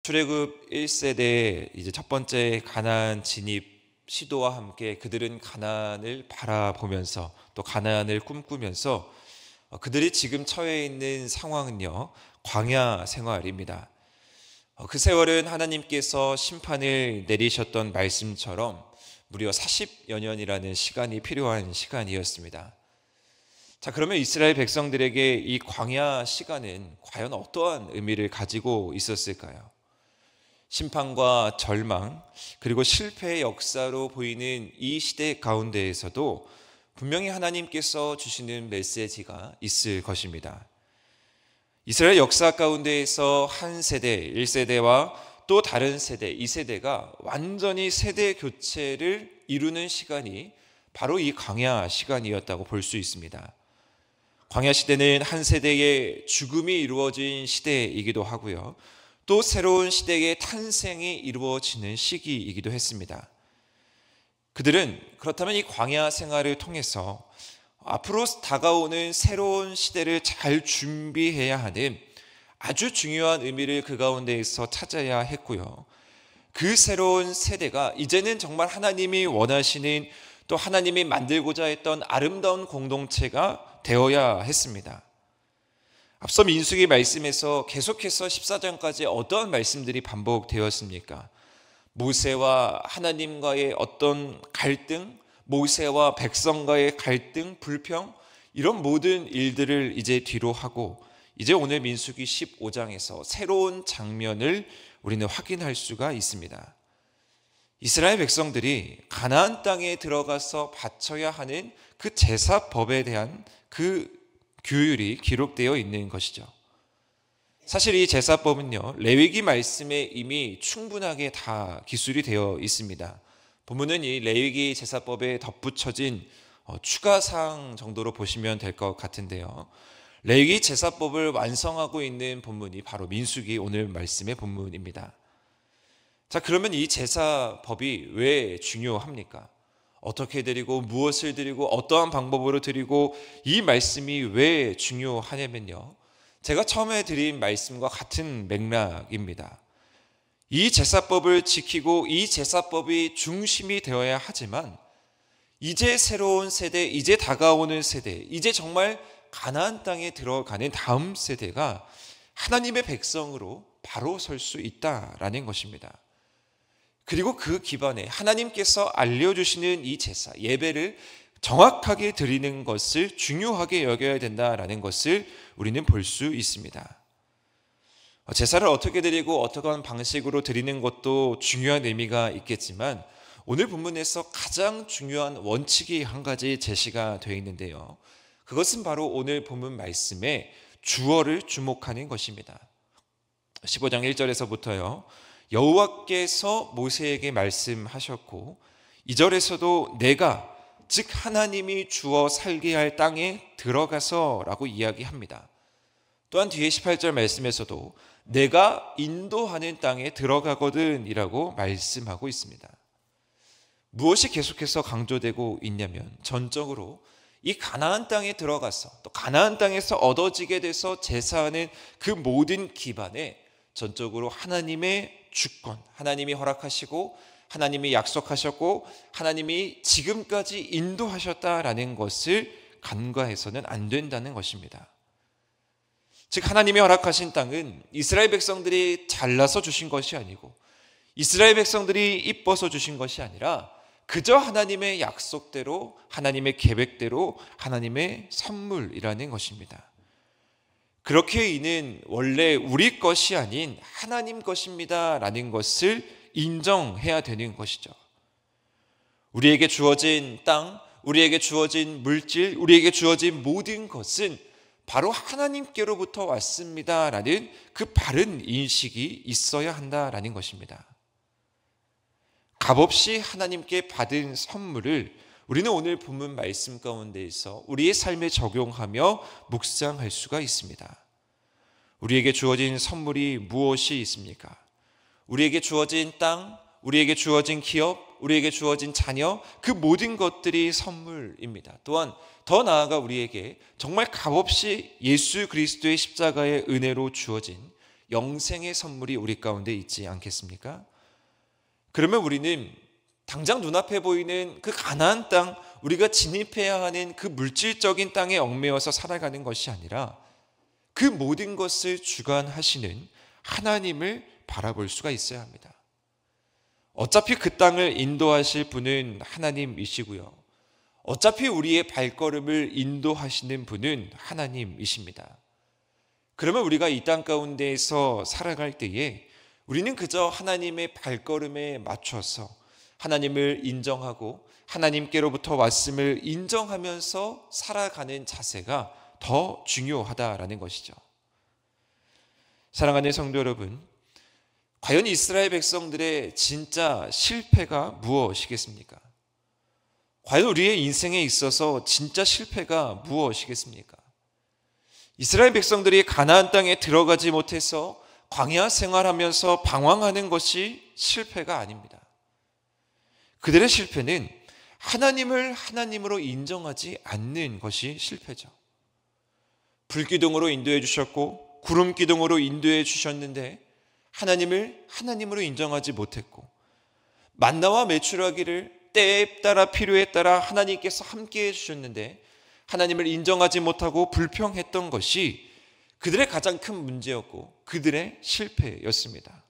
출애굽 1세대 이제 첫 번째 가나안 진입 시도와 함께 그들은 가나안을 바라보면서 또 가나안을 꿈꾸면서 그들이 지금 처해 있는 상황은요, 광야 생활입니다. 그 세월은 하나님께서 심판을 내리셨던 말씀처럼 무려 40여 년이라는 시간이 필요한 시간이었습니다. 자, 그러면 이스라엘 백성들에게 이 광야 시간은 과연 어떠한 의미를 가지고 있었을까요? 심판과 절망, 그리고 실패의 역사로 보이는 이 시대 가운데에서도 분명히 하나님께서 주시는 메시지가 있을 것입니다. 이스라엘 역사 가운데에서 한 세대, 1세대와 또 다른 세대, 2세대가 완전히 세대 교체를 이루는 시간이 바로 이 광야 시간이었다고 볼 수 있습니다. 광야 시대는 한 세대의 죽음이 이루어진 시대이기도 하고요, 또 새로운 시대의 탄생이 이루어지는 시기이기도 했습니다. 그들은 그렇다면 이 광야 생활을 통해서 앞으로 다가오는 새로운 시대를 잘 준비해야 하는 아주 중요한 의미를 그 가운데에서 찾아야 했고요, 그 새로운 세대가 이제는 정말 하나님이 원하시는, 또 하나님이 만들고자 했던 아름다운 공동체가 되어야 했습니다. 앞서 민수기 말씀에서 계속해서 14장까지 어떠한 말씀들이 반복되었습니까? 모세와 하나님과의 어떤 갈등, 모세와 백성과의 갈등, 불평, 이런 모든 일들을 이제 뒤로 하고 이제 오늘 민수기 15장에서 새로운 장면을 우리는 확인할 수가 있습니다. 이스라엘 백성들이 가나안 땅에 들어가서 바쳐야 하는 그 제사법에 대한 그 규율이 기록되어 있는 것이죠. 사실 이 제사법은요, 레위기 말씀에 이미 충분하게 다 기술이 되어 있습니다. 본문은 이 레위기 제사법에 덧붙여진 추가사항 정도로 보시면 될 것 같은데요, 레위기 제사법을 완성하고 있는 본문이 바로 민수기 오늘 말씀의 본문입니다. 자, 그러면 이 제사법이 왜 중요합니까? 어떻게 드리고 무엇을 드리고 어떠한 방법으로 드리고, 이 말씀이 왜 중요하냐면요, 제가 처음에 드린 말씀과 같은 맥락입니다. 이 제사법을 지키고 이 제사법이 중심이 되어야 하지만 이제 새로운 세대, 이제 다가오는 세대, 이제 정말 가나안 땅에 들어가는 다음 세대가 하나님의 백성으로 바로 설 수 있다라는 것입니다. 그리고 그 기반에 하나님께서 알려주시는 이 제사, 예배를 정확하게 드리는 것을 중요하게 여겨야 된다라는 것을 우리는 볼 수 있습니다. 제사를 어떻게 드리고 어떠한 방식으로 드리는 것도 중요한 의미가 있겠지만 오늘 본문에서 가장 중요한 원칙이 한 가지 제시가 되어 있는데요, 그것은 바로 오늘 본문 말씀에 주어를 주목하는 것입니다. 15장 1절에서부터요, 여호와께서 모세에게 말씀하셨고 2절에서도 내가, 즉 하나님이 주어 살게 할 땅에 들어가서 라고 이야기합니다. 또한 뒤에 18절 말씀에서도 내가 인도하는 땅에 들어가거든 이라고 말씀하고 있습니다. 무엇이 계속해서 강조되고 있냐면, 전적으로 이 가나안 땅에 들어가서 또 가나안 땅에서 얻어지게 돼서 제사하는 그 모든 기반에 전적으로 하나님의 주권, 하나님이 허락하시고 하나님이 약속하셨고 하나님이 지금까지 인도하셨다라는 것을 간과해서는 안 된다는 것입니다. 즉 하나님이 허락하신 땅은 이스라엘 백성들이 잘라서 주신 것이 아니고 이스라엘 백성들이 이뻐서 주신 것이 아니라 그저 하나님의 약속대로, 하나님의 계획대로 하나님의 선물이라는 것입니다. 그렇게 이는 원래 우리 것이 아닌 하나님 것입니다 라는 것을 인정해야 되는 것이죠. 우리에게 주어진 땅, 우리에게 주어진 물질, 우리에게 주어진 모든 것은 바로 하나님께로부터 왔습니다 라는 그 바른 인식이 있어야 한다라는 것입니다. 값없이 하나님께 받은 선물을 우리는 오늘 본문 말씀 가운데에서 우리의 삶에 적용하며 묵상할 수가 있습니다. 우리에게 주어진 선물이 무엇이 있습니까? 우리에게 주어진 땅, 우리에게 주어진 기업, 우리에게 주어진 자녀, 그 모든 것들이 선물입니다. 또한 더 나아가 우리에게 정말 값없이 예수 그리스도의 십자가의 은혜로 주어진 영생의 선물이 우리 가운데 있지 않겠습니까? 그러면 우리는 당장 눈앞에 보이는 그 가나안 땅, 우리가 진입해야 하는 그 물질적인 땅에 얽매여서 살아가는 것이 아니라 그 모든 것을 주관하시는 하나님을 바라볼 수가 있어야 합니다. 어차피 그 땅을 인도하실 분은 하나님이시고요. 어차피 우리의 발걸음을 인도하시는 분은 하나님이십니다. 그러면 우리가 이 땅 가운데에서 살아갈 때에 우리는 그저 하나님의 발걸음에 맞춰서 하나님을 인정하고 하나님께로부터 왔음을 인정하면서 살아가는 자세가 더 중요하다라는 것이죠. 사랑하는 성도 여러분, 과연 이스라엘 백성들의 진짜 실패가 무엇이겠습니까? 과연 우리의 인생에 있어서 진짜 실패가 무엇이겠습니까? 이스라엘 백성들이 가나안 땅에 들어가지 못해서 광야 생활하면서 방황하는 것이 실패가 아닙니다. 그들의 실패는 하나님을 하나님으로 인정하지 않는 것이 실패죠. 불기둥으로 인도해 주셨고 구름기둥으로 인도해 주셨는데 하나님을 하나님으로 인정하지 못했고, 만나와 메추라기를 때에 따라 필요에 따라 하나님께서 함께해 주셨는데 하나님을 인정하지 못하고 불평했던 것이 그들의 가장 큰 문제였고 그들의 실패였습니다.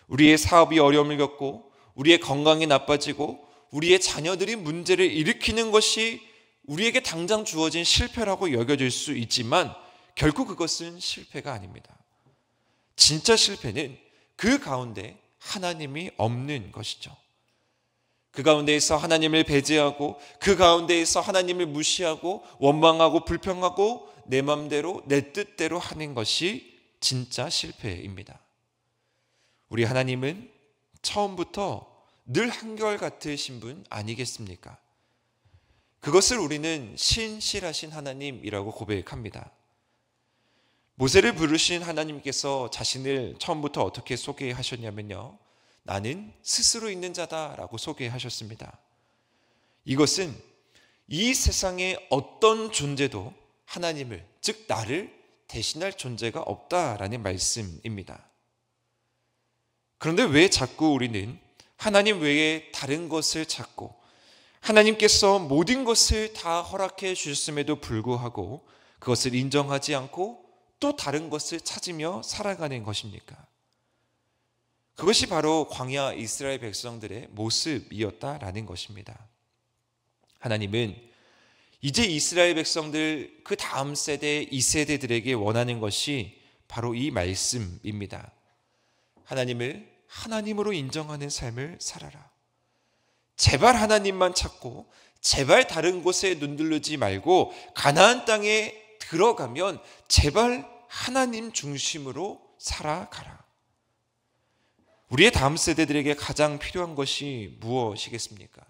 우리의 사업이 어려움을 겪고 우리의 건강이 나빠지고 우리의 자녀들이 문제를 일으키는 것이 우리에게 당장 주어진 실패라고 여겨질 수 있지만 결국 그것은 실패가 아닙니다. 진짜 실패는 그 가운데 하나님이 없는 것이죠. 그 가운데에서 하나님을 배제하고 그 가운데에서 하나님을 무시하고 원망하고 불평하고 내 맘대로 내 뜻대로 하는 것이 진짜 실패입니다. 우리 하나님은 처음부터 늘 한결같으신 분 아니겠습니까? 그것을 우리는 신실하신 하나님이라고 고백합니다. 모세를 부르신 하나님께서 자신을 처음부터 어떻게 소개하셨냐면요, 나는 스스로 있는 자다라고 소개하셨습니다. 이것은 이 세상에 어떤 존재도 하나님을, 즉 나를 대신할 존재가 없다라는 말씀입니다. 그런데 왜 자꾸 우리는 하나님 외에 다른 것을 찾고 하나님께서 모든 것을 다 허락해 주셨음에도 불구하고 그것을 인정하지 않고 또 다른 것을 찾으며 살아가는 것입니까? 그것이 바로 광야 이스라엘 백성들의 모습이었다라는 것입니다. 하나님은 이제 이스라엘 백성들 그 다음 세대, 이 세대들에게 원하는 것이 바로 이 말씀입니다. 하나님을 하나님으로 인정하는 삶을 살아라. 제발 하나님만 찾고 제발 다른 곳에 눈들르지 말고 가나안 땅에 들어가면 제발 하나님 중심으로 살아가라. 우리의 다음 세대들에게 가장 필요한 것이 무엇이겠습니까?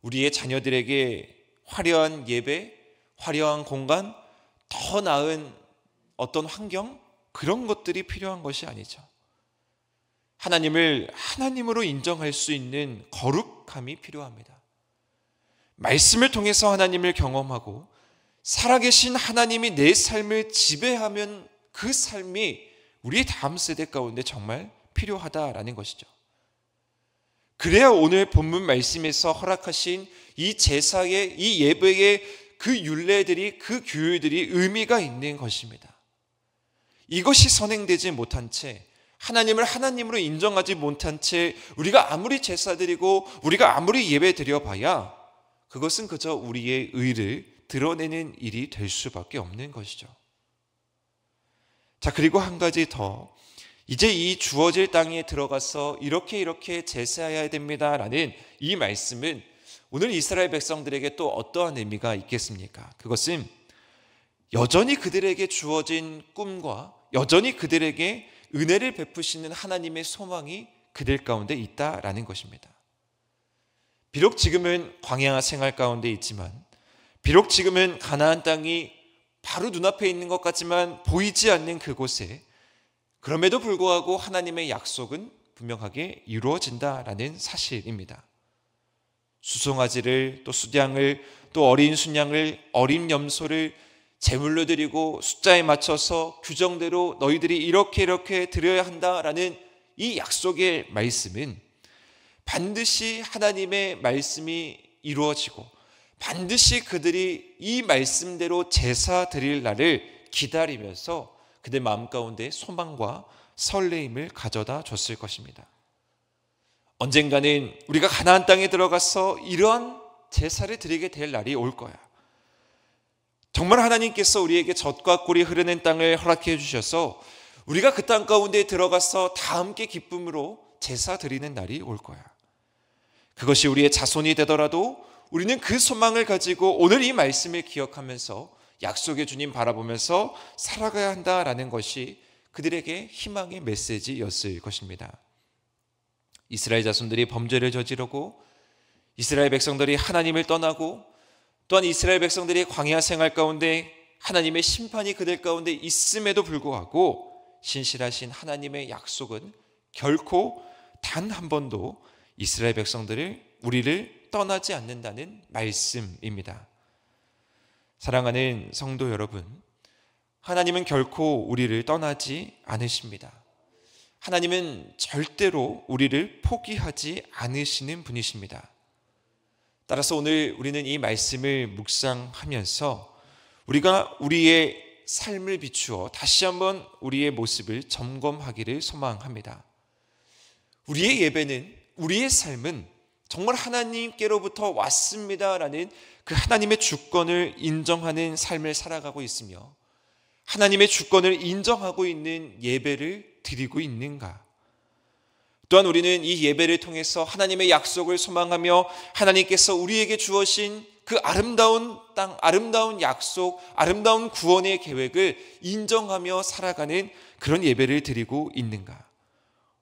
우리의 자녀들에게 화려한 예배, 화려한 공간, 더 나은 어떤 환경, 그런 것들이 필요한 것이 아니죠. 하나님을 하나님으로 인정할 수 있는 거룩함이 필요합니다. 말씀을 통해서 하나님을 경험하고 살아계신 하나님이 내 삶을 지배하면 그 삶이 우리의 다음 세대 가운데 정말 필요하다라는 것이죠. 그래야 오늘 본문 말씀에서 허락하신 이 제사의, 이 예배의 그 율례들이, 그 규율들이 의미가 있는 것입니다. 이것이 선행되지 못한 채, 하나님을 하나님으로 인정하지 못한 채 우리가 아무리 제사 드리고 우리가 아무리 예배 드려봐야 그것은 그저 우리의 의를 드러내는 일이 될 수밖에 없는 것이죠. 자, 그리고 한 가지 더, 이제 이 주어질 땅에 들어가서 이렇게 제사해야 됩니다라는 이 말씀은 오늘 이스라엘 백성들에게 또 어떠한 의미가 있겠습니까? 그것은 여전히 그들에게 주어진 꿈과 여전히 그들에게 은혜를 베푸시는 하나님의 소망이 그들 가운데 있다라는 것입니다. 비록 지금은 광야 생활 가운데 있지만, 비록 지금은 가나안 땅이 바로 눈앞에 있는 것 같지만 보이지 않는 그곳에, 그럼에도 불구하고 하나님의 약속은 분명하게 이루어진다라는 사실입니다. 수송아지를, 또 수량을, 또 어린 순양을, 어린 염소를 제물로 드리고 숫자에 맞춰서 규정대로 너희들이 이렇게 드려야 한다라는 이 약속의 말씀은 반드시 하나님의 말씀이 이루어지고 반드시 그들이 이 말씀대로 제사 드릴 날을 기다리면서 그들 마음 가운데 소망과 설레임을 가져다 줬을 것입니다. 언젠가는 우리가 가나안 땅에 들어가서 이러한 제사를 드리게 될 날이 올 거야. 정말 하나님께서 우리에게 젖과 꿀이 흐르는 땅을 허락해 주셔서 우리가 그 땅 가운데 들어가서 다 함께 기쁨으로 제사 드리는 날이 올 거야. 그것이 우리의 자손이 되더라도 우리는 그 소망을 가지고 오늘 이 말씀을 기억하면서 약속의 주님 바라보면서 살아가야 한다라는 것이 그들에게 희망의 메시지였을 것입니다. 이스라엘 자손들이 범죄를 저지르고 이스라엘 백성들이 하나님을 떠나고 또한 이스라엘 백성들이 광야 생활 가운데 하나님의 심판이 그들 가운데 있음에도 불구하고 신실하신 하나님의 약속은 결코 단 한 번도 이스라엘 우리를 떠나지 않는다는 말씀입니다. 사랑하는 성도 여러분, 하나님은 결코 우리를 떠나지 않으십니다. 하나님은 절대로 우리를 포기하지 않으시는 분이십니다. 따라서 오늘 우리는 이 말씀을 묵상하면서 우리가 우리의 삶을 비추어 다시 한번 우리의 모습을 점검하기를 소망합니다. 우리의 예배는, 우리의 삶은 정말 하나님께로부터 왔습니다라는 그 하나님의 주권을 인정하는 삶을 살아가고 있으며 하나님의 주권을 인정하고 있는 예배를 드리고 있는가? 또한 우리는 이 예배를 통해서 하나님의 약속을 소망하며 하나님께서 우리에게 주어진 그 아름다운 땅, 아름다운 약속, 아름다운 구원의 계획을 인정하며 살아가는 그런 예배를 드리고 있는가?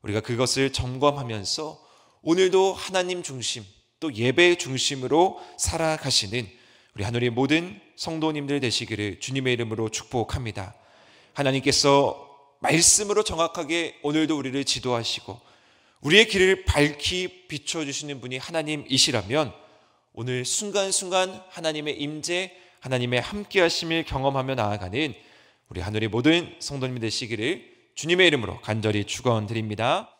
우리가 그것을 점검하면서 오늘도 하나님 중심, 또 예배 중심으로 살아가시는 우리 하늘의 모든 성도님들 되시기를 주님의 이름으로 축복합니다. 하나님께서 말씀으로 정확하게 오늘도 우리를 지도하시고 우리의 길을 밝히 비춰주시는 분이 하나님이시라면 오늘 순간순간 하나님의 임재, 하나님의 함께하심을 경험하며 나아가는 우리 하늘의 모든 성도님 되시기를 주님의 이름으로 간절히 축원드립니다.